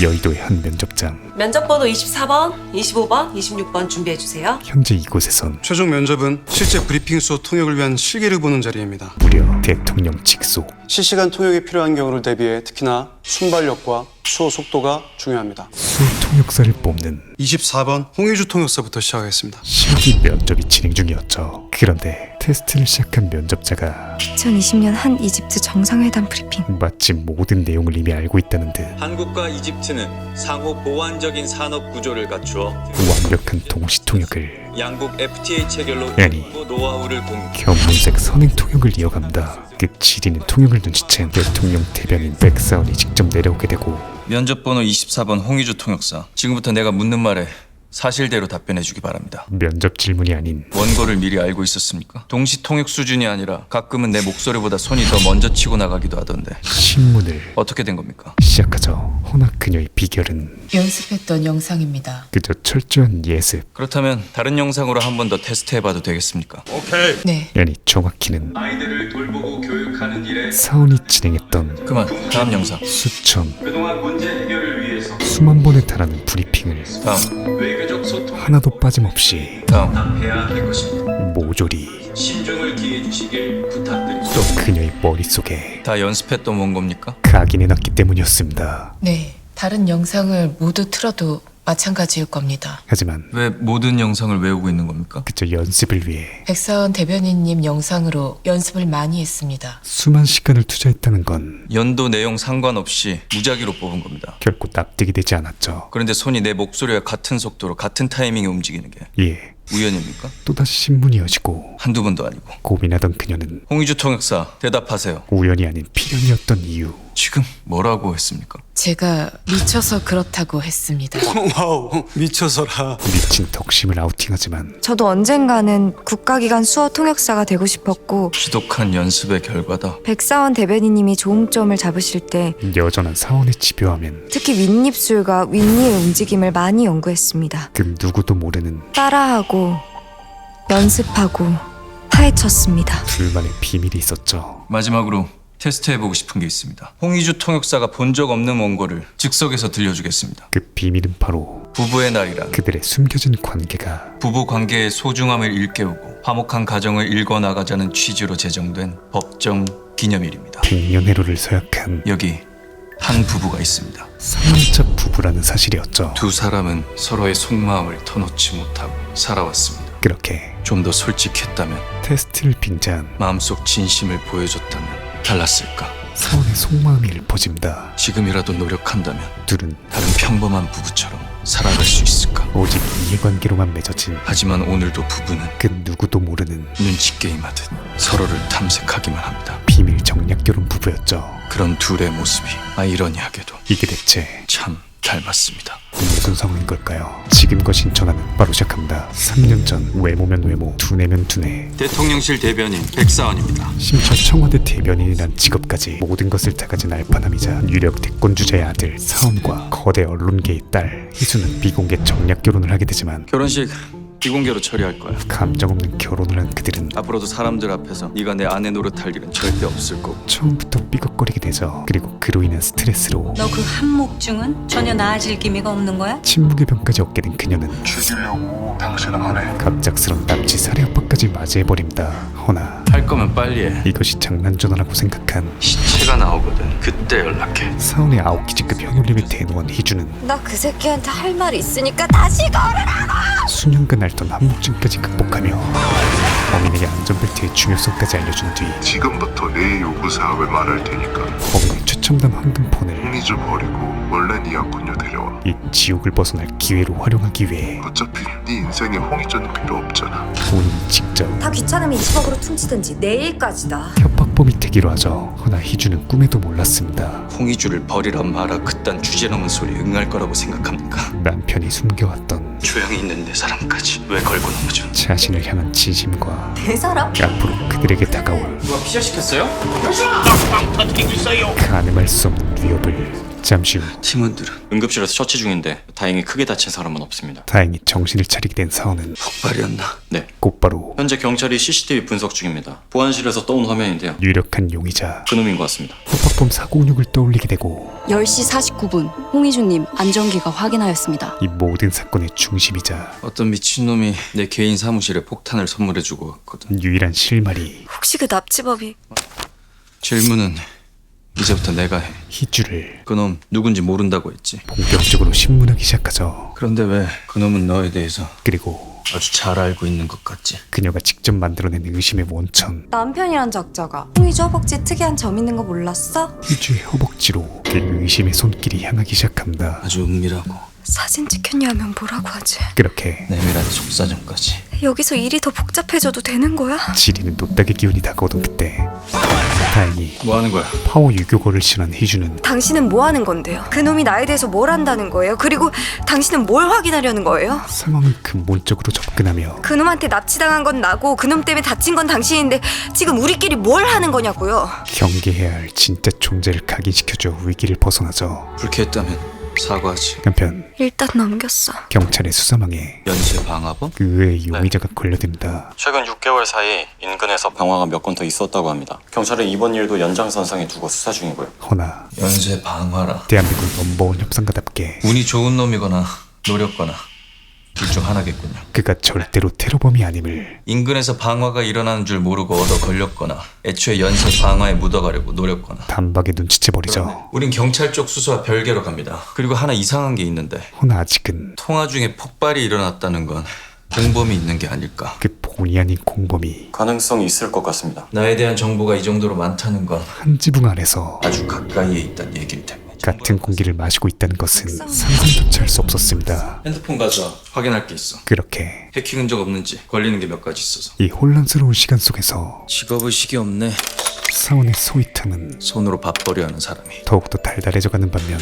여의도의 한 면접장. 면접번호 24번, 25번, 26번 준비해주세요. 현재 이곳에선 최종 면접은 실제 브리핑 수 통역을 위한 실기를 보는 자리입니다. 무려 대통령 직속. 실시간 통역이 필요한 경우를 대비해 특히나 순발력과 수어 속도가 중요합니다. 수어 통역사를 뽑는 24번 홍희주 통역사부터 시작하겠습니다. 실기 면접이 진행 중이었죠. 그런데 테스트를 시작한 면접자가 2020년 한 이집트 정상회담 브리핑. 마치 모든 내용을 이미 알고 있다는 듯 한국과 이집트는 상호 보완적인 산업 구조를 갖추어 완벽한 동시 통역을 양국 FTA 체결로 아니. 정보 노하우를 공유. 견문색 선행 통역을 이어간다. 그 지리는 통역을 눈치챈 대통령 대변인 백사원이 직접 내려오게 되고 면접번호 24번 홍희주 통역사. 지금부터 내가 묻는 말에 사실대로 답변해주기 바랍니다. 면접 질문이 아닌 원고를 미리 알고 있었습니까? 동시 통역 수준이 아니라 가끔은 내 목소리보다 손이 더 먼저 치고 나가기도 하던데 신문을 어떻게 된 겁니까? 시작하죠. 허나 그녀의 비결은 연습했던 영상입니다. 그저 철저한 예습. 그렇다면 다른 영상으로 한 번 더 테스트해봐도 되겠습니까? 네. 아니 정확히는 아이들을 돌보고 교육하는 일에 사원이 진행했던 그만. 다음 영상. 수천 그동안 문제 해결을 위해서 수만 번에 달하는 브리핑을 다음. 외교적 소통. 하나도 빠짐없이 다음. 답해야 할 것입니다. 모조리 신중을 기해 주시길 부탁드립니다. 또 그녀의 머릿속에 다 연습했던 원고입니까? 각인해놨기 때문이었습니다. 네. 다른 영상을 모두 틀어도 마찬가지일 겁니다. 하지만 왜 모든 영상을 외우고 있는 겁니까? 그저 연습을 위해 백사원 대변인님 영상으로 연습을 많이 했습니다. 수만 시간을 투자했다는 건 연도 내용 상관없이 무작위로 뽑은 겁니다. 결코 납득이 되지 않았죠. 그런데 손이 내 목소리와 같은 속도로 같은 타이밍에 움직이는 게 예, 우연입니까? 또다시 신문이 이어지고 한두 번도 아니고. 고민하던 그녀는 홍희주 통역사, 대답하세요. 우연이 아닌 필연이었던 이유. 지금 뭐라고 했습니까? 제가 미쳐서 그렇다고 했습니다. 와우, 미쳐서라. 미친 덕심을 아우팅하지만 저도 언젠가는 국가기관 수어 통역사가 되고 싶었고 지독한 연습의 결과다. 백사원 대변인님이 조음점을 잡으실 때 여전한 사원의 집요함엔 특히 윗입술과 윗니의 움직임을 많이 연구했습니다. 그 누구도 모르는 따라하고 연습하고 파헤쳤습니다. 둘만의 비밀이 있었죠. 마지막으로 테스트해보고 싶은 게 있습니다. 홍희주 통역사가 본 적 없는 원고를 즉석에서 들려주겠습니다. 그 비밀은 바로 부부의 날이란 그들의 숨겨진 관계가 부부 관계의 소중함을 일깨우고 화목한 가정을 일궈나가자는 취지로 제정된 법정 기념일입니다. 백년해로를 서약한 여기 한 부부가 있습니다. 3년차 부부라는 사실이었죠. 두 사람은 서로의 속마음을 터놓지 못하고 살아왔습니다. 그렇게 좀 더 솔직했다면, 테스트를 빙자한 마음속 진심을 보여줬다면 달랐을까? 사원의 속마음이 읊어진다. 지금이라도 노력한다면 둘은 다른 평범한 부부처럼 살아갈 수 있을까? 오직 이해관계로만 맺어진 하지만 오늘도 부부는 그 누구도 모르는 눈치 게임하듯 서로를 탐색하기만 합니다. 비밀 정략 결혼 부부였죠. 그런 둘의 모습이 아이러니하게도 이게 대체 참 닮았습니다. 무슨 상황인 걸까요? 지금과 신청하는 바로 시작합니다. 3년 전 외모면 외모, 두뇌면 두뇌, 대통령실 대변인 백사원입니다. 심지어 청와대 대변인이란 직업까지 모든 것을 다 가진 알파남이자 유력 대권주자의 아들 사원과 거대 언론계의 딸 희수는 비공개 정략 결혼을 하게 되지만 결혼식 비공개로 처리할 거야. 감정 없는 결혼을 한 그들은 앞으로도 사람들 앞에서 네가 내 아내 노릇할 일은 절대 없을 거고. 처음부터 삐걱거리게 되죠. 그리고 그로 인한 스트레스로 너 그 한목증은 전혀 나아질 기미가 없는 거야? 침묵의 병까지 얻게 된 그녀는 죽이려고 당신은 하네. 갑작스런 납치 살해 협박까지 맞이해버립니다. 허나 할 거면 빨리 해. 이것이 장난전화라고 생각한 시체가 나오거든. 그때 연락해. 사원의 아웃키즈급 형용림에 대노한 희주는 나 그 새끼한테 할 말 있으니까 다시 걸으라고! 수년간 앓던 한목증까지 극복하며 범인에게 안전벨트의 중요성까지 알려준 뒤 지금부터 내 요구사항을 말할 테니까 범인의 최첨단 황금폰을 홍희주 버리고 원래 네 약혼녀 데려와. 이 지옥을 벗어날 기회로 활용하기 위해 어차피 네 인생에 홍희주는 필요 없잖아. 본인이 직접 다 귀찮으면 20억으로 퉁치든지 내일까지다. 협박범이 되기로 하죠. 허나 희주는 꿈에도 몰랐습니다. 홍희주를 버리라 마라 그딴 주제넘은 소리 응할 거라고 생각합니까? 남편이 숨겨왔던 조용히 있는 내 사람까지 왜 걸고 넘어져? 자신을 향한 진심과 내 사람? 앞으로 그들에게 다가올 누가 피자 시켰어요? 가늠할 수 없는 위협을 잠시 후 팀원들은 응급실에서 처치 중인데 다행히 크게 다친 사람은 없습니다. 다행히 정신을 차리게 된 사원은 폭발이었나? 네. 곧바로 현재 경찰이 CCTV 분석 중입니다. 보안실에서 떠온 화면인데요. 유력한 용의자 그놈인 것 같습니다. 협박범 사고 운육을 떠올리게 되고 10시 49분 홍희주님 안전기가 확인하였습니다. 이 모든 사건의 중심이자 어떤 미친놈이 내 개인 사무실에 폭탄을 선물해주고 갔거든. 유일한 실마리 혹시 그 납치범이 질문은 이제부터 내가 해. 희주를 그놈 누군지 모른다고 했지. 본격적으로 신문하기 시작하죠. 그런데 왜 그놈은 너에 대해서 그리고 아주 잘 알고 있는 것 같지? 그녀가 직접 만들어낸 의심의 원천, 남편이란 작자가 홍희주 허벅지에 특이한 점 있는 거 몰랐어? 희주의 허벅지로 그 의심의 손길이 향하기 시작합니다. 아주 은밀하고 사진 찍혔냐 하면 뭐라고 하지? 그렇게 내밀한 속사정까지. 여기서 일이 더 복잡해져도 되는 거야? 지리는 노딱의 기운이 다가오던 그때 다행히 뭐 하는 거야? 파워 유교거를 신한 희주는 당신은 뭐 하는 건데요? 그놈이 나에 대해서 뭘 한다는 거예요? 그리고 당신은 뭘 확인하려는 거예요? 상황을 근본적으로 접근하며 그놈한테 납치당한 건 나고 그놈 때문에 다친 건 당신인데 지금 우리끼리 뭘 하는 거냐고요? 경계해야 할 진짜 존재를 각인시켜줘 위기를 벗어나죠. 불쾌했다면 사과하지. 한편 일단 넘겼어. 경찰의 수사망에 연쇄 방화범? 그 의외의 용의자가 걸려듭니다. 최근 6개월 사이 인근에서 방화가 몇 건 더 있었다고 합니다. 경찰은 이번 일도 연장선상에 두고 수사 중이고요. 허나 연쇄 방화라. 대한민국 넘버원 협상가답게 운이 좋은 놈이거나 노렸거나 둘 중 하나겠군요. 그가 절대로 테러범이 아님을 인근에서 방화가 일어나는 줄 모르고 얻어 걸렸거나 애초에 연쇄 방화에 묻어가려고 노렸거나. 단박에 눈치채버리죠. 우린 경찰 쪽 수사와 별개로 갑니다. 그리고 하나 이상한 게 있는데 허나 아직은 통화 중에 폭발이 일어났다는 건 공범이 있는 게 아닐까. 그 본의 아닌 공범이 가능성이 있을 것 같습니다. 나에 대한 정보가 이 정도로 많다는 건 한 지붕 안에서 아주 가까이에 있다는 얘기일 텐데. 같은 공기를 마시고 있다는 것은 상상조차 할 수 없었습니다. 핸드폰 가져와. 확인할 게 있어. 그렇게 해킹 흔적 없는지 걸리는 게 몇 가지 있어서. 이 혼란스러운 시간 속에서 직업의식이 없네. 사원의 소이탐은 손으로 밥벌이 하는 사람이. 더욱더 달달해져가는 반면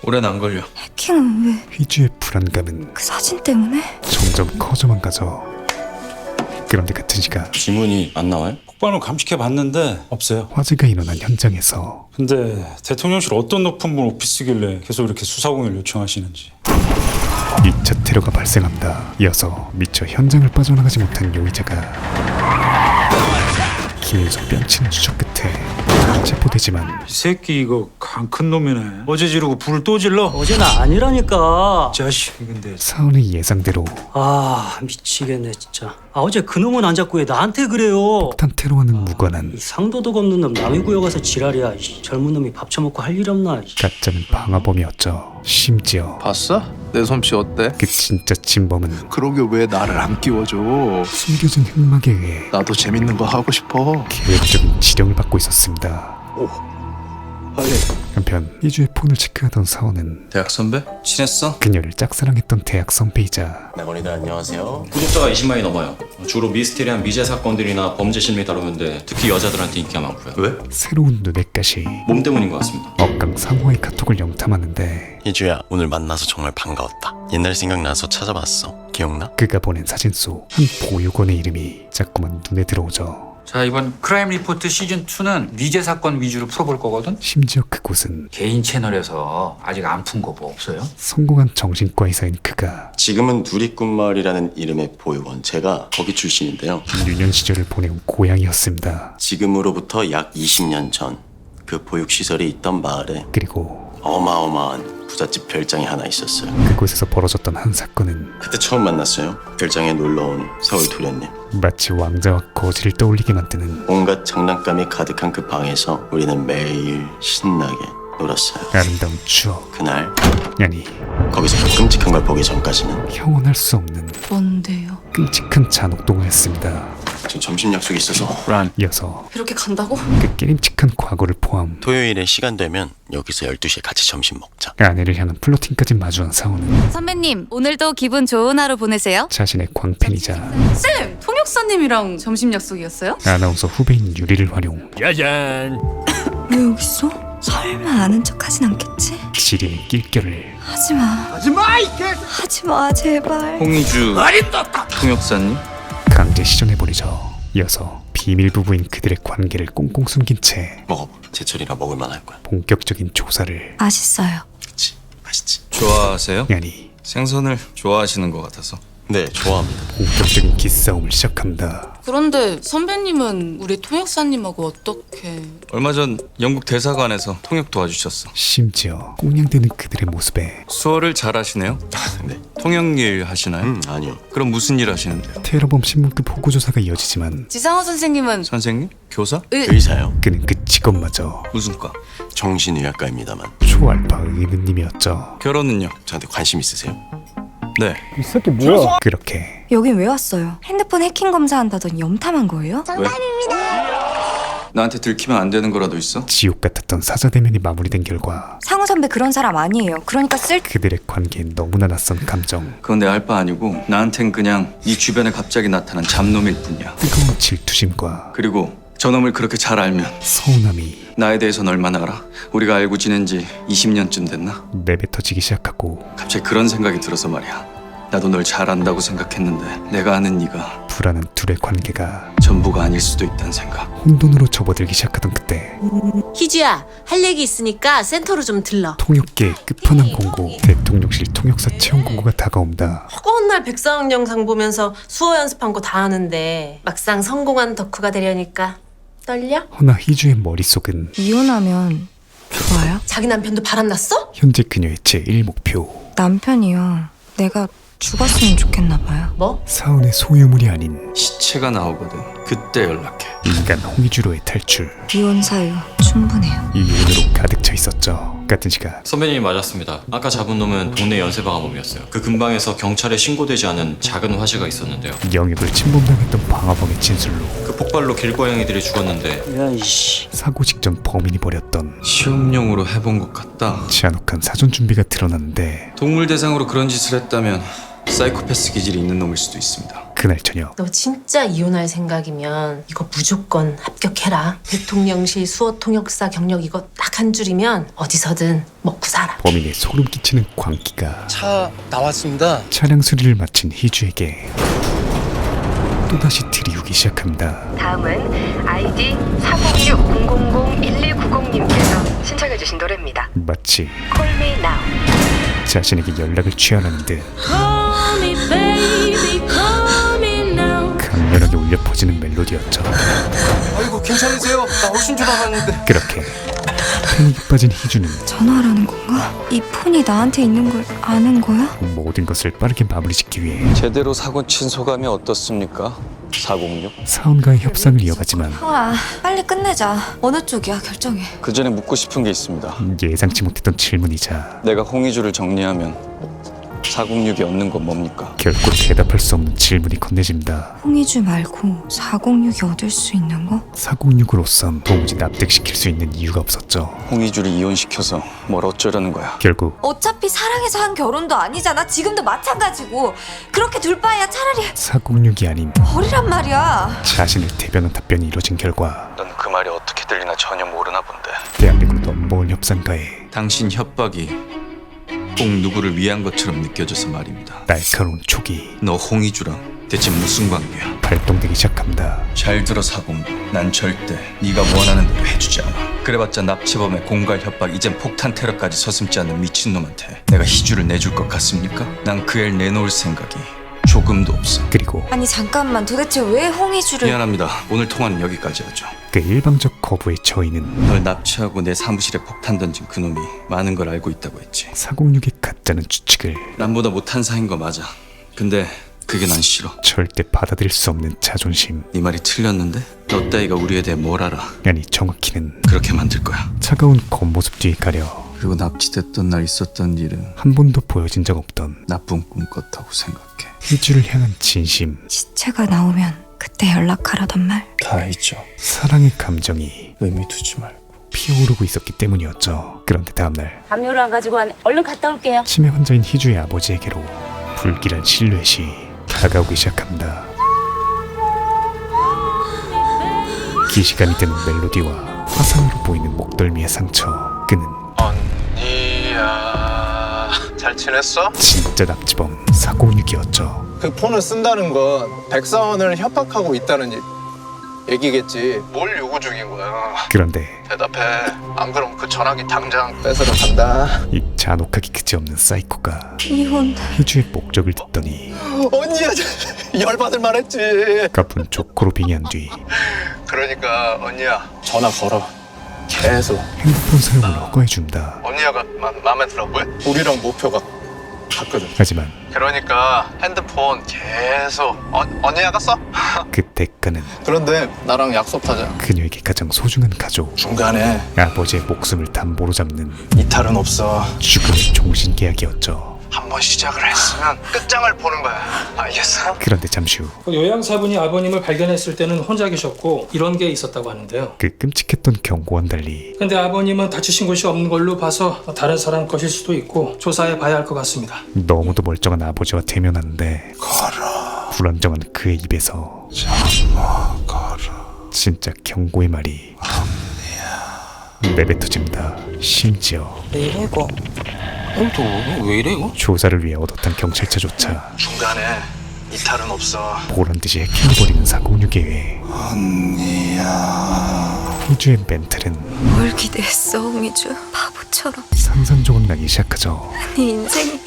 오래는 안 걸려. 해킹은 왜? 희주의 불안감은 그 사진 때문에? 점점 커져만 가죠. 그런데 같은 시각 지문이 안 나와요? 폭발을 감식해 봤는데 없어요. 화재가 일어난 현장에서 근데 대통령실 어떤 높은 분 오피스길래 계속 이렇게 수사공을 요청하시는지. 2차 테러가 발생합니다. 이어서 미처 현장을 빠져나가지 못한 용의자가 김윤석 뺨치는 추적 끝에 체포되지만 이 새끼 이거 강 큰 놈이네. 어제 지르고 불을 또 질러? 어제는 아니라니까. 자식 근데 사원의 예상대로 아 미치겠네 진짜. 아 어제 그놈은 안 잡고 왜 나한테 그래요? 폭탄 테러와는 무관한 이 상도덕 없는 놈 남의 구역 와서 지랄이야. 이 젊은 놈이 밥 처먹고 할 일 없나. 가짜는 방화범이었죠. 심지어 봤어? 내 솜씨 어때? 그 진짜 진범은 그러게 왜 나를 안 끼워줘? 숨겨진 흑막에 의해 나도 재밌는 거 하고 싶어. 계획적인 지령을 받고 있었습니다. 빨리. 한편 희주의 폰을 체크하던 사원은 대학 선배? 친했어? 그녀를 짝사랑했던 대학 선배이자 네머리들 안녕하세요. 구독자가 20만이 넘어요. 주로 미스테리한 미제 사건들이나 범죄 실미 다루는데 특히 여자들한테 인기가 많고요. 왜? 새로운 눈엣가시 몸 때문인 것 같습니다. 억강 상호의 카톡을 영탐하는데 희주야, 오늘 만나서 정말 반가웠다. 옛날 생각나서 찾아봤어. 기억나? 그가 보낸 사진 속 한 보육원의 이름이 자꾸만 눈에 들어오죠. 자, 이번 크라임 리포트 시즌2는 미제 사건 위주로 풀어볼 거거든? 심지어 그곳은 개인 채널에서 아직 안 푼 거 뭐 없어요? 성공한 정신과 의사인 그가 지금은 누리꾼마을이라는 이름의 보육원. 제가 거기 출신인데요. 유년 시절을 보내온 고향이었습니다. 지금으로부터 약 20년 전 그 보육시설이 있던 마을에 그리고 어마어마한 부잣집 별장이 하나 있었어요. 그곳에서 벌어졌던 한 사건은 그때 처음 만났어요. 별장에 놀러온 서울 도련님. 마치 왕자와 거지를 떠올리게 만드는 온갖 장난감이 가득한 그 방에서 우리는 매일 신나게 놀았어요. 아름다운 추억. 그날 아니 거기서 그 끔찍한 걸 보기 전까지는 형언할 수 없는 뭔데요? 끔찍한 잔혹동화였습니다. 지금 점심 약속이 있어서 이어서 이렇게 간다고? 그 깨림칙한 과거를 포함 토요일에 시간 되면 여기서 12시에 같이 점심 먹자. 아내를 향한 플러팅까지 마주한 사원은 선배님 오늘도 기분 좋은 하루 보내세요. 자신의 광팬이자 쌤! 통역사님이랑 점심 약속이었어요? 아나운서 후배인 유리를 활용 짜잔. 왜 여기 있어? 설마 아는 척 하진 않겠지? 지리는 낄결을 하지마. 하지마 제발. 홍희주 통역사님? 강제 시전해버리죠. 이어서 비밀 부부인 그들의 관계를 꽁꽁 숨긴 채 먹어봐. 제철이라 먹을만 할 거야. 본격적인 조사를 맛있어요. 그치? 맛있지? 좋아하세요? 아니 생선을 좋아하시는 것 같아서. 네, 좋아합니다. 본격적인 기싸움을 시작합니다. 그런데 선배님은 우리 통역사님하고 어떻게... 얼마 전 영국 대사관에서 통역 도와주셨어. 심지어 꽁냥대는 그들의 모습에 수어를 잘 하시네요. 네. 통역 일 하시나요? 아니요. 그럼 무슨 일 하시는데요? 테러범 신문급 호구조사가 이어지지만 지상호 선생님은 선생님? 교사? 의사요. 그는 그 직업마저 무슨 과? 정신의학과입니다만. 초알파 의느님이었죠. 결혼은요? 저한테 관심 있으세요? 네. 이 새끼 뭐야? 그렇게 여긴 왜 왔어요? 핸드폰 해킹 검사한다더니 염탐한 거예요? 왜? 나한테 들키면 안 되는 거라도 있어? 지옥 같았던 사자대면이 마무리된 결과 상우 선배 그런 사람 아니에요. 그러니까 그들의 관계엔 너무나 낯선 감정, 그건 내 알 바 아니고 나한텐 그냥 네 주변에 갑자기 나타난 잡놈일 뿐이야. 뜨거운 질투심과 그리고 저놈을 그렇게 잘 알면 서운함이 나에 대해서는 얼마나 알아? 우리가 알고 지낸 지 20년쯤 됐나? 내뱉어지기 시작하고 갑자기 그런 생각이 들어서 말이야. 나도 널 잘 안다고 생각했는데 내가 아는 네가 불안한 둘의 관계가 전부가 아닐 수도 있다는 생각. 혼돈으로 접어들기 시작하던 그때 희주야, 할 얘기 있으니까 센터로 좀 들러. 통역계의 끝판왕 공고, 대통령실 통역사 채용 공고가 다가온다. 허구한 날 백사학 영상 보면서 수어 연습한 거 다 하는데 막상 성공한 덕후가 되려니까 떨려? 허나 희주의 머릿속은 이혼하면 좋아요? 자기 남편도 바람났어? 현재 그녀의 제1목표, 남편이요. 내가 죽었으면 좋겠나 봐요. 뭐? 사원의 소유물이 아닌 시체가 나오거든. 그때 연락해. 인간 홍의주로의 탈출. 이혼 사유 충분해요. 이혼으로 가득 차 있었죠. 같은 시각 선배님이 맞았습니다. 아까 잡은 놈은 동네 연쇄방화범이었어요. 그 근방에서 경찰에 신고되지 않은 작은 화재가 있었는데요. 영입을 침범당했던 방화범의 진술로 그 폭발로 길고양이들이 죽었는데 야이씨. 사고 직전 범인이 벌였던 시험용으로 해본 것 같다. 지안혹한 사전 준비가 드러났는데 동물 대상으로 그런 짓을 했다면 사이코패스 기질이 있는 놈일 수도 있습니다. 그날 저녁 너 진짜 이혼할 생각이면 이거 무조건 합격해라. 대통령실 수어 통역사 경력 이거 딱 한 줄이면 어디서든 먹고 살아. 범인의 소름 끼치는 광기가 차 나왔습니다. 차량 수리를 마친 희주에게 또다시 들이우기 시작합니다. 다음은 아이디 406-000-1190님께서 신청해주신 노래입니다. 마치 Call Me Now. 자신에게 연락을 취하라는 듯 강렬하게 울려 퍼지는 멜로디였죠. 아이고 괜찮으세요? 나 오신 줄 알았는데. 그렇게 패닉에 빠진 희주는 전화하라는 건가? 이 폰이 나한테 있는 걸 아는 거야? 모든 것을 빠르게 마무리 짓기 위해 제대로 사고 친 소감이 어떻습니까? 406? 사원과의 협상을 이어가지만 형아, 빨리 끝내자. 어느 쪽이야? 결정해. 그 전에 묻고 싶은 게 있습니다. 예상치 못했던 질문이자 내가 홍의주를 정리하면 406이 얻는 건 뭡니까? 결코 대답할 수 없는 질문이 건네집니다. 홍의주 말고 406이 얻을 수 있는 거? 406으로선 도무지 납득시킬 수 있는 이유가 없었죠. 홍의주를 이혼시켜서 뭘 어쩌려는 거야? 결국 어차피 사랑해서 한 결혼도 아니잖아. 지금도 마찬가지고. 그렇게 둘 바에야 차라리 406이 아닌 버리란 말이야. 자신을 대변한 답변이 이뤄진 결과 넌 그 말이 어떻게 들리나 전혀 모르나 본데. 대한민국 넘버원 협상가에 당신 협박이 꼭 누구를 위한 것처럼 느껴져서 말입니다. 날카로운 촉이 너 홍의주랑 대체 무슨 관계야? 발동되기 시작합니다. 잘 들어 사공도. 난 절대 네가 원하는 대로 해주지 않아. 그래봤자 납치범의 공갈 협박, 이젠 폭탄 테러까지 서슴지 않는 미친놈한테 내가 희주를 내줄 것 같습니까? 난 그 애를 내놓을 생각이 조금도 없어. 그리고 아니 잠깐만, 도대체 왜 홍의주를... 미안합니다. 오늘 통화는 여기까지 하죠. 그 일방적 거부의 저희는 널 납치하고 내 사무실에 폭탄 던진 그놈이 많은 걸 알고 있다고 했지. 406의 가짜는 추측을 남보다 못한 사인 거 맞아. 근데 그게 난 싫어. 절대 받아들일 수 없는 자존심, 네 말이 틀렸는데? 너 따위가 우리에 대해 뭘 알아? 아니 정확히는 그렇게 만들 거야. 차가운 겉모습 뒤에 가려 그리고 납치됐던 날 있었던 일은 한 번도 보여진 적 없던 나쁜 꿈 같다고 생각해. 희주를 향한 진심, 시체가 나오면 그때 연락하라던 말. 다 잊어. 사랑의 감정이 의미 두지 말고. 피어오르고 있었기 때문이었죠. 그런데 다음날 담요를 안 가지고 왔네. 얼른 갔다 올게요. 치매 환자인 희주의 아버지에게로 불길한 실루엣이 다가오기 시작합니다. 기시감이 드는 멜로디와 화상으로 보이는 목덜미의 상처. 그는 언니야. 잘 지냈어? 진짜 납치범 406이었죠. 그 폰을 쓴다는 건 백사원을 협박하고 있다는 일. 얘기겠지. 뭘 요구 중인 거야? 그런데 대답해. 안 그럼 그 전화기 당장 뺏으러 간다. 이 잔혹하기 그지없는 사이코가 이혼. 희주의 목적을 듣더니 언니야, 열받을 만했지. 가쁜 조커로 빙의한 뒤 그러니까 언니야, 전화 걸어. 계속. 핸드폰 사용을 허가해준다. 언니야가 마음에 들어. 왜? 우리랑 목표가 같거든. 하지만 그러니까 핸드폰 계속. 언니야가 써? 그 대가는 그런데 나랑 약속하자. 그녀에게 가장 소중한 가족, 중간에 아버지의 목숨을 담보로 잡는 이탈은 없어. 죽음의 종신계약이었죠. 한번 시작을 했으면 끝장을 보는 거야. 알겠어? 그런데 잠시 후 요양사분이 아버님을 발견했을 때는 혼자 계셨고 이런 게 있었다고 하는데요. 그 끔찍했던 경고와는 달리 근데 아버님은 다치신 곳이 없는 걸로 봐서 다른 사람 것일 수도 있고 조사해 봐야 할 것 같습니다. 너무도 멀쩡한 아버지와 대면하는데 불안정한 그의 입에서 진짜 경고의 말이 내뱉어집니다. 심지어 왜 이래 이거? 왜 이래 이거? 조사를 위해 얻었던 경찰차조차 중간에 이탈은 없어. 보란듯이 해킹해버리는 사고육에 희주의 멘탈은 뭘 기대했어, 홍희주? 바보처럼. 상상조각나기 시작하죠. 네 인생이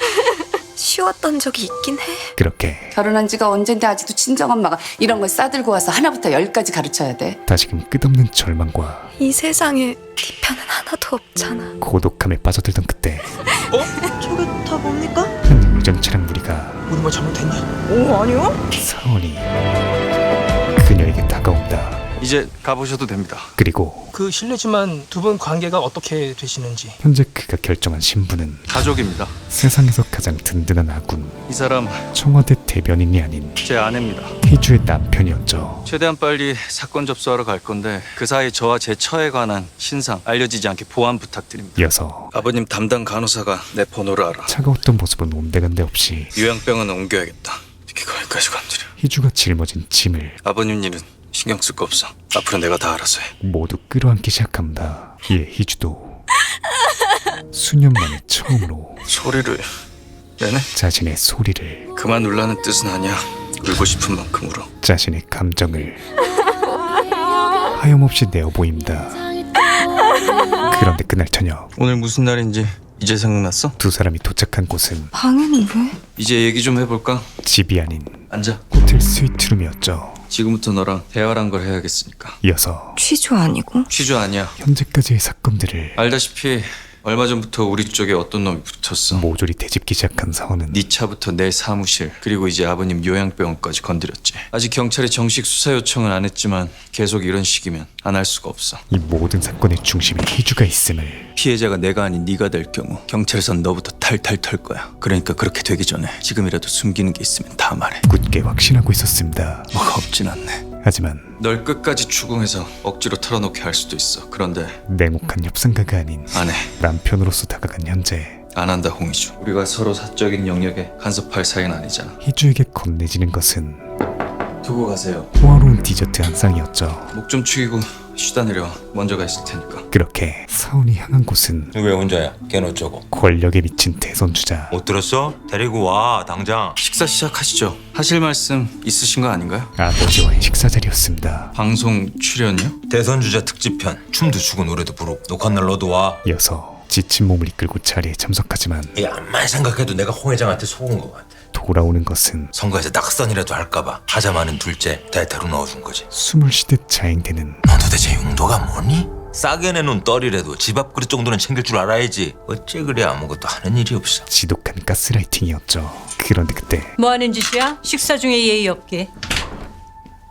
쉬웠던 적이 있긴 해. 그렇게 결혼한 지가 언젠데 아직도 친정엄마가 이런 걸 싸들고 와서 하나부터 열까지 가르쳐야 돼. 다시금 끝없는 절망과 이 세상에 네 편은 하나도 없잖아. 고독함에 빠져들던 그때 저게 다 뭡니까? 한 유정 차량 무리가 우리 뭐 잘못했냐? 오, 아니요. 사원이 그녀에게 다가온다. 이제 가보셔도 됩니다. 그리고 그 실례지만 두 분 관계가 어떻게 되시는지. 현재 그가 결정한 신분은 가족입니다. 세상에서 가장 든든한 아군, 이 사람 청와대 대변인이 아닌 제 아내입니다. 희주의 남편이었죠. 최대한 빨리 사건 접수하러 갈 건데 그 사이 저와 제 처에 관한 신상 알려지지 않게 보안 부탁드립니다. 이어서 아버님 담당 간호사가 내 번호를 알아. 차가웠던 모습은 온데간데 없이 요양병원 옮겨야겠다. 이렇게 거기까지 건드려. 희주가 짊어진 짐을 아버님 일은 신경 쓸 거 없어. 앞으로 내가 다 알아서 해. 모두 끌어안기 시작합니다. 이에 희주도 수년 만에 처음으로 소리를 내네? 자신의 소리를, 그만 울라는 뜻은 아니야. 울고 싶은 만큼 울어. 자신의 감정을 하염없이 내어 보입니다. 그런데 그날 저녁 오늘 무슨 날인지 이제 생각났어? 두 사람이 도착한 곳은 방에는 왜? 이제 얘기 좀 해볼까? 집이 아닌 앉아. 호텔 스위트룸이었죠. 지금부터 너랑 대화를 한 걸 해야겠으니까. 이어서 취조 아니고? 취조 아니야. 현재까지의 사건들을 알다시피 얼마 전부터 우리 쪽에 어떤 놈이 붙었어. 모조리 되짚기 시작한 사원은 네 차부터 내 사무실 그리고 이제 아버님 요양병원까지 건드렸지. 아직 경찰이 정식 수사 요청은 안 했지만 계속 이런 식이면 안 할 수가 없어. 이 모든 사건의 중심에 희주가 있음을, 피해자가 내가 아닌 네가 될 경우 경찰에선 너부터 탈탈 털 거야. 그러니까 그렇게 되기 전에 지금이라도 숨기는 게 있으면 다 말해. 굳게 확신하고 있었습니다. 뭐가 없진 않네. 하지만 널 끝까지 추궁해서 억지로 털어놓게 할 수도 있어. 그런데 냉혹한 협상가가 아닌 안 해. 남편으로서 다가간 현재, 안 한다 홍희주. 우리가 서로 사적인 영역에 간섭할 사이는 아니잖아. 희주에게 건네지는 것은 두고 가세요. 호화로운 디저트 한 쌍이었죠. 목 좀 축이고 쉬다 내려와. 먼저 가 있을 테니까. 그렇게 사원이 향한 곳은 왜 혼자야? 걔는 어쩌고? 권력에 미친 대선주자. 못 들었어? 데리고 와 당장. 식사 시작하시죠. 하실 말씀 있으신 거 아닌가요? 아버지와의 식사 자리였습니다. 방송 출연이요? 대선주자 특집편. 춤도 추고 노래도 부르고 녹화날 너도 와. 이어서 지친 몸을 이끌고 자리에 참석하지만 이 암만 생각해도 내가 홍 회장한테 속은 것 같아. 돌아오는 것은 선거에서 낙선이라도 할까봐 하자마는 둘째 대타로 넣어준 거지. 숨을 쉬듯 자행되는 넌 도대체 용도가 뭐니? 싸게 내놓은 떨이라도 집 앞 그릇 정도는 챙길 줄 알아야지. 어째 그래 아무것도 하는 일이 없어. 지독한 가스라이팅이었죠. 그런데 그때 뭐 하는 짓이야? 식사 중에 예의 없게.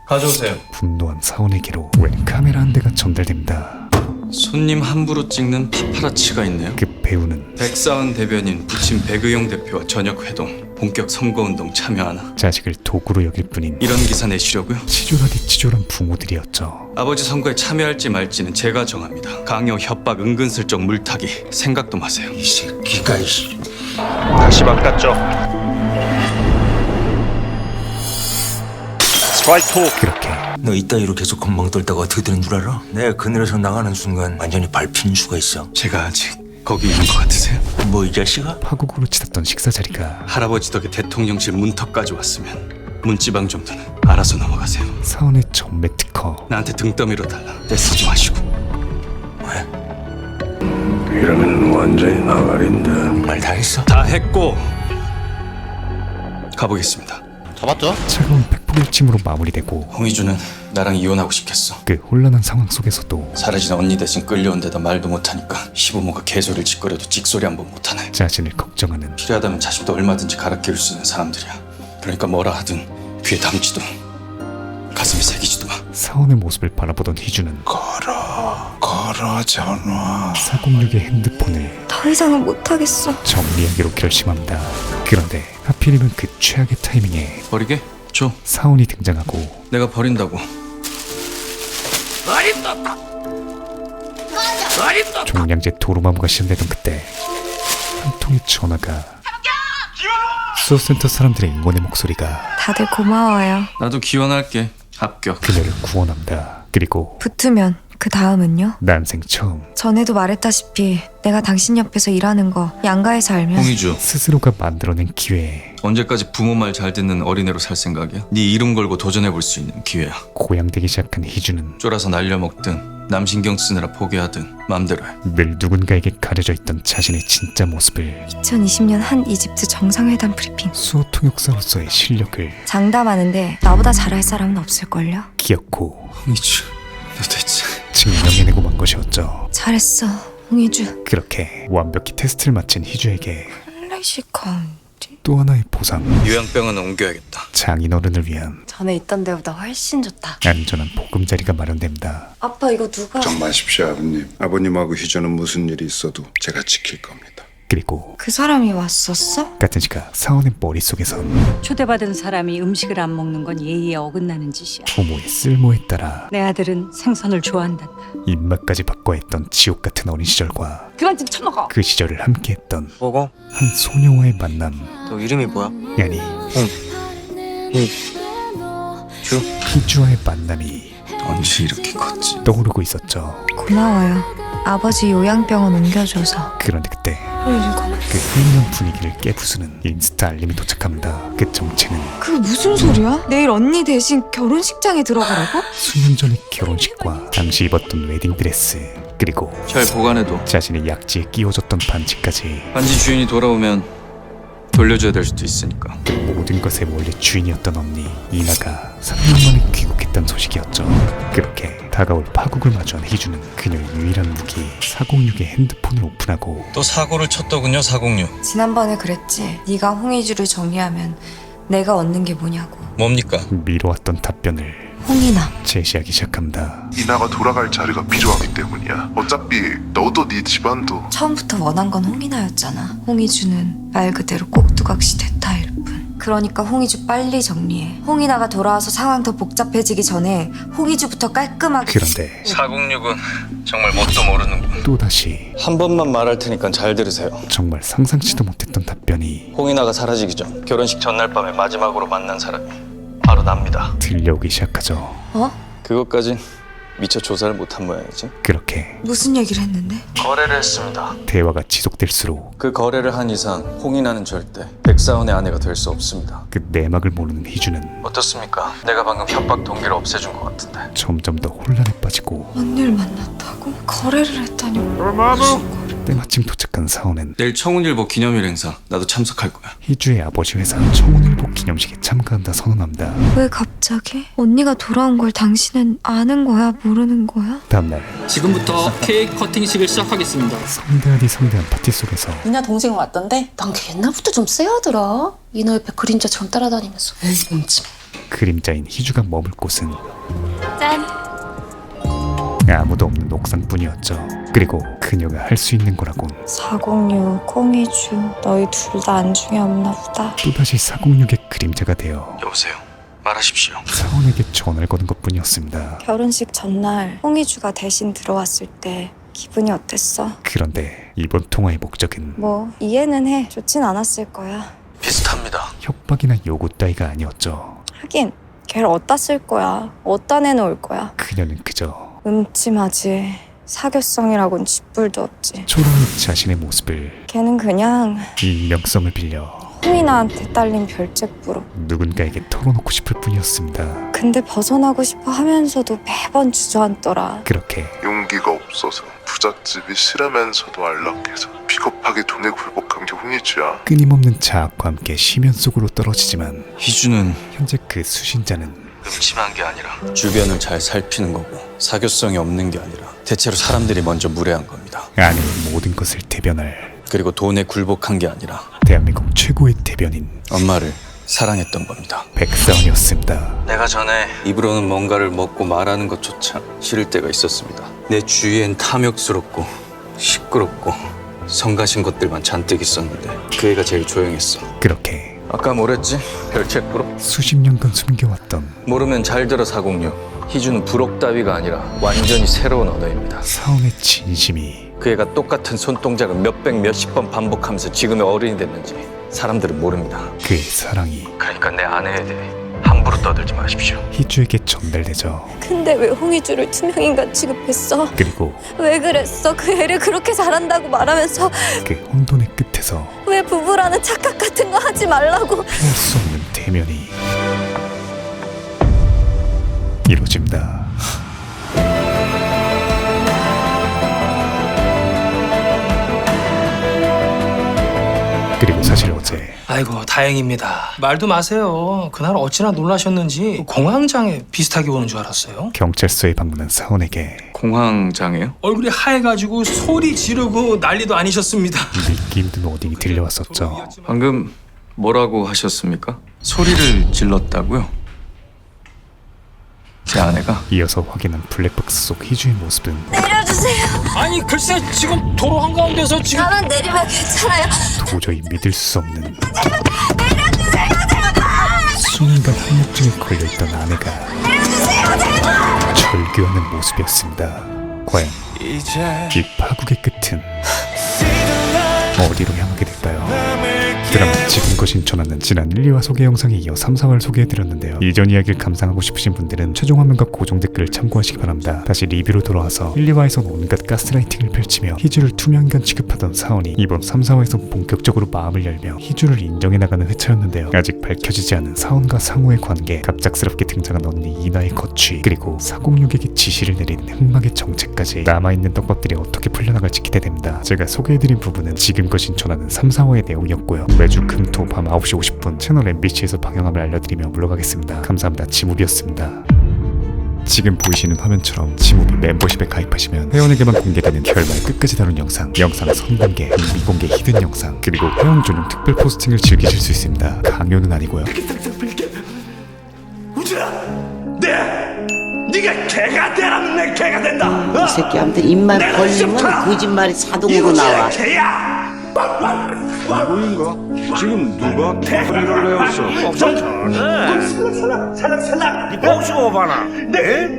가져오세요. 분노한 사원에게로 웬 카메라 한 대가 전달됩니다. 손님 함부로 찍는 파파라치가 있네요. 그 배우는 백사은 대변인 부친 백의용 대표와 저녁 회동 본격 선거운동 참여하나. 자식을 도구로 여길 뿐인 이런 기사 내시려고요? 치졸하디 치졸한 부모들이었죠. 아버지 선거에 참여할지 말지는 제가 정합니다. 강요, 협박, 은근슬쩍 물타기 생각도 마세요. 이 새끼가 이씨. 다시 바꿨죠. 스트라이크. 그렇게 너 이따위로 계속 건방 떨다가 어떻게 되는 줄 알아? 내가 그늘에서 나가는 순간 완전히 밟히는 수가 있어. 제가 아직 거기 있는 것 같으세요? 뭐 이 자식아? 파국으로 치닫던 식사 자리가 할아버지 덕에 대통령실 문턱까지 왔으면 문지방 정도는 알아서 넘어가세요. 사원의 전매 특허. 나한테 등 떠밀어 달라. 떼쓰지 마시고. 이러면 완전히 나가린다. 말 다 했어? 다 했고 가보겠습니다. 잡았죠? 차가운 백폭일침으로 마무리되고 홍희주는 나랑 이혼하고 싶겠어. 그 혼란한 상황 속에서도 사라진 언니 대신 끌려온 데다 말도 못하니까 시부모가 개소리를 짓거려도 찍소리 한 번 못하네. 자신을 걱정하는 필요하다면 자식도 얼마든지 갈아 끼울 수 있는 사람들이야. 그러니까 뭐라 하든 귀에 담지도 가슴에 새기지도 마. 사원의 모습을 바라보던 희주는 걸어 전화. 406의 핸드폰을 더 이상은 못하겠어. 정리하기로 결심합니다. 그런데 하필이면 그 최악의 타이밍에 버리게? 줘. 사원이 등장하고 내가 버린다고. 종량제 도루마무가 시작되던 그때 한 통의 전화가 수호센터 사람들의 응원의 목소리가 다들 고마워요. 나도 기원할게. 합격. 그녀를 구원합니다. 그리고 붙으면 그 다음은요? 난생 처음 전에도 말했다시피 내가 당신 옆에서 일하는 거 양가에서 알면 홍희주, 스스로가 만들어낸 기회에 언제까지 부모 말 잘 듣는 어린애로 살 생각이야? 네 이름 걸고 도전해볼 수 있는 기회야. 고양되기 시작한 희주는 쫄아서 날려먹든 남 신경 쓰느라 포기하든 맘대로 해. 늘 누군가에게 가려져 있던 자신의 진짜 모습을 2020년 한 이집트 정상회담 브리핑. 수호 통역사로서의 실력을 장담하는데 나보다 잘할 사람은 없을걸요? 기억고 홍희주, 너 대체 증명해내고 만 것이었죠. 잘했어, 홍희주. 그렇게 완벽히 테스트를 마친 희주에게 클래식한 또 하나의 보상, 요양병원은 옮겨야겠다. 장인어른을 위한 전에 있던 데보다 훨씬 좋다. 안전한 보금자리가 마련됩니다. 아빠 이거 누가? 걱정 마십시오 아버님. 아버님하고 희주는 무슨 일이 있어도 제가 지킬 겁니다. 그리고 그 사람이 왔었어? 같은 시각 사원의 머릿속에선 초대받은 사람이 음식을 안 먹는 건 예의에 어긋나는 짓이야. 부모의 쓸모에 따라 내 아들은 생선을 좋아한단다. 입맛까지 바꿔야 했던 지옥 같은 어린 시절과 그만 좀 처먹어. 그 시절을 함께했던 먹어. 한 소녀와의 만남. 너 이름이 뭐야? 아니 주. 희주와의 만남이 언제 이렇게 컸지? 떠오르고 있었죠. 고마워요. 아버지 요양병원 옮겨줘서. 그런데 그때 읽어. 그 흐리는 분위기를 깨부수는 인스타 알림이 도착합니다. 그 정체는 그게 무슨 소리야? 내일 언니 대신 결혼식장에 들어가라고? 수년 전의 결혼식과 당시 입었던 웨딩드레스, 그리고 잘 보관해둬. 자신의 약지에 끼워줬던 반지까지 반지 주인이 돌아오면 돌려줘야 될 수도 있으니까. 그 모든 것의 원래 주인이었던 언니 이나가 3년 만에 귀국했다는 소식이었죠. 그렇게 다가올 파국을 마주한 희주는 그녀의 유일한 무기 406의 핸드폰을 오픈하고 또 사고를 쳤더군요. 406. 지난번에 그랬지. 네가 홍희주를 정리하면 내가 얻는 게 뭐냐고. 뭡니까? 미뤄왔던 답변을 홍이나. 제시하기 시작합니다. 이나가 돌아갈 자리가 필요하기 때문이야. 어차피 너도 네 집안도 처음부터 원한 건 홍이나였잖아. 홍희주는 말 그대로 꼭두각시 대타일 뿐. 그러니까 홍희주 빨리 정리해. 홍이나가 돌아와서 상황 더 복잡해지기 전에 홍희주부터 깔끔하게. 그런데 406은 정말 뭣도 모르는군. 또다시 한 번만 말할 테니까 잘 들으세요. 정말 상상치도 못했던 답변이 홍이나가 사라지기 전 결혼식 전날 밤에 마지막으로 만난 사람이 바로 납니다. 들려오기 시작하죠. 어? 그것까진 미처 조사를 못한 모양이지. 그렇게 무슨 얘기를 했는데? 거래를 했습니다. 대화가 지속될수록 그 거래를 한 이상 홍이나는 절대 백사원의 아내가 될 수 없습니다. 그 내막을 모르는 희주는 어떻습니까? 내가 방금 협박 동기를 없애준 것 같은데. 점점 더 혼란에 빠지고 언니를 만났다고? 거래를 했다니. 때마침 도착한 사원은 내일 청운일보 기념일 행사 나도 참석할 거야. 희주의 아버지 회사 청운일보 기념식에 참가한다 선언합니다. 왜 갑자기? 언니가 돌아온 걸 당신은 아는 거야? 모르는 거야? 다음날 지금부터 케이크 커팅식을 시작하겠습니다. 성대하디 성대한 파티 속에서 이나 동생 왔던데? 난 걔 옛날부터 좀 쎄하더라. 이나 옆에 그림자처럼 따라다니면서. 에이 뭉치. 그림자인 희주가 머물 곳은 짠. 아무도 없는 옥상뿐이었죠. 그리고 그녀가 할 수 있는 거라곤 406, 홍희주, 너희 둘 다 안중에 없나 보다. 또다시 406의 그림자가 되어 여보세요. 말하십시오. 사원에게 전화를 거는 것뿐이었습니다. 결혼식 전날 홍희주가 대신 들어왔을 때 기분이 어땠어? 그런데 이번 통화의 목적은 뭐 이해는 해. 좋진 않았을 거야. 비슷합니다. 협박이나 요구 따위가 아니었죠. 하긴 걔를 어디다 쓸 거야. 어디다 내놓을 거야. 그녀는 그저 음침하지. 사교성이라곤 쥐뿔도 없지. 초라한 자신의 모습을 걔는 그냥 익명성을 빌려 홍이 나한테 딸린 별책부로. 누군가에게 털어놓고 싶을 뿐이었습니다. 근데 벗어나고 싶어 하면서도 매번 주저앉더라. 그렇게 용기가 없어서 부잣집이 싫으면서도 안락해서 비겁하게 돈에 굴복한 게 홍희주야. 끊임없는 자학과 함께 심연 속으로 떨어지지만 희주는 현재 그 수신자는 음침한 게 아니라 주변을 잘 살피는 거고 사교성이 없는 게 아니라 대체로 사람들이 먼저 무례한 겁니다. 아니 모든 것을 대변할, 그리고 돈에 굴복한 게 아니라 대한민국 최고의 대변인 엄마를 사랑했던 겁니다. 백사원이었습니다. 내가 전에 입으로는 뭔가를 먹고 말하는 것조차 싫을 때가 있었습니다. 내 주위엔 탐욕스럽고 시끄럽고 성가신 것들만 잔뜩 있었는데 그 애가 제일 조용했어. 그렇게 아까 뭐랬지? 별책부로? 수십 년간 숨겨왔던 모르면 잘 들어 406. 희주는 부록 따위가 아니라 완전히 새로운 언어입니다. 사원의 진심이 그 애가 똑같은 손동작을 몇백 몇십 번 반복하면서 지금의 어른이 됐는지 사람들은 모릅니다. 그의 사랑이 그러니까 내 아내에 대해 함부로 떠들지 마십시오. 희주에게 전달되죠. 근데 왜 홍희주를 투명인간 취급했어? 그리고 왜 그랬어? 그 애를 그렇게 잘한다고 말하면서 그 혼돈의 끝에서 왜 부부라는 착각 같은 거 하지 말라고. 피할 수 없는 대면이 이루어집니다. 그리고 사실 어제 아이고 다행입니다. 말도 마세요. 그날 어찌나 놀라셨는지 공황장애 비슷하게 오는 줄 알았어요. 경찰서에 방문한 사원에게 공황장애요? 얼굴이 하얘가지고 소리 지르고 난리도 아니셨습니다. 믿기 힘든 워딩이 들려왔었죠. 방금 뭐라고 하셨습니까? 소리를 질렀다고요? 제 아내가? 이어서 확인한 블랙박스 속 희주의 모습은 내려주세요. 아니 글쎄 지금 도로 한가운데서 지금 나만 내리면 괜찮아요. 도저히 믿을 수 없는 수년간 협력증에 걸려있던 아내가 절규하는 모습이었습니다. 과연 이 파국의 끝은 어디로 향하게 될까요? 드라마 지금 거 신청하는 지난 1, 2화 소개 영상에 이어 3, 4화를 소개해드렸는데요. 이전 이야기를 감상하고 싶으신 분들은 최종 화면과 고정 댓글을 참고하시기 바랍니다. 다시 리뷰로 돌아와서 1, 2화에선 온갖 가스라이팅을 펼치며 희주를 투명인간 취급하던 사원이 이번 3, 4화에서 본격적으로 마음을 열며 희주를 인정해 나가는 회차였는데요. 아직 밝혀지지 않은 사원과 상호의 관계, 갑작스럽게 등장한 언니 이나의 거취, 그리고 406에게 지시를 내리는 흑막의 정체까지 남아있는 떡밥들이 어떻게 풀려나갈지 기대됩니다. 제가 소개해드린 부분은 지금 거 신청하는 3, 4화의 내용이었고요. 매주 금, 토, 밤 9시 50분 채널 MBC에서 방영함을 알려드리며 물러가겠습니다. 감사합니다. 지무비였습니다. 지금 보이시는 화면처럼 지무비 멤버십에 가입하시면 회원에게만 공개되는 결말 끝까지 다룬 영상 선공개, 미공개 히든 영상, 그리고 회원 전용 특별 포스팅을 즐기실 수 있습니다. 강요는 아니고요. 우주야, 네가 개가 되라면 내 개가 된다. 이 새끼한테 입만 벌리면 거짓말이 자동으로 나와. 개야. 누구인가? 지금 누가 소리를 내었어? 살랑. 네 뽕 쏘고 봐라.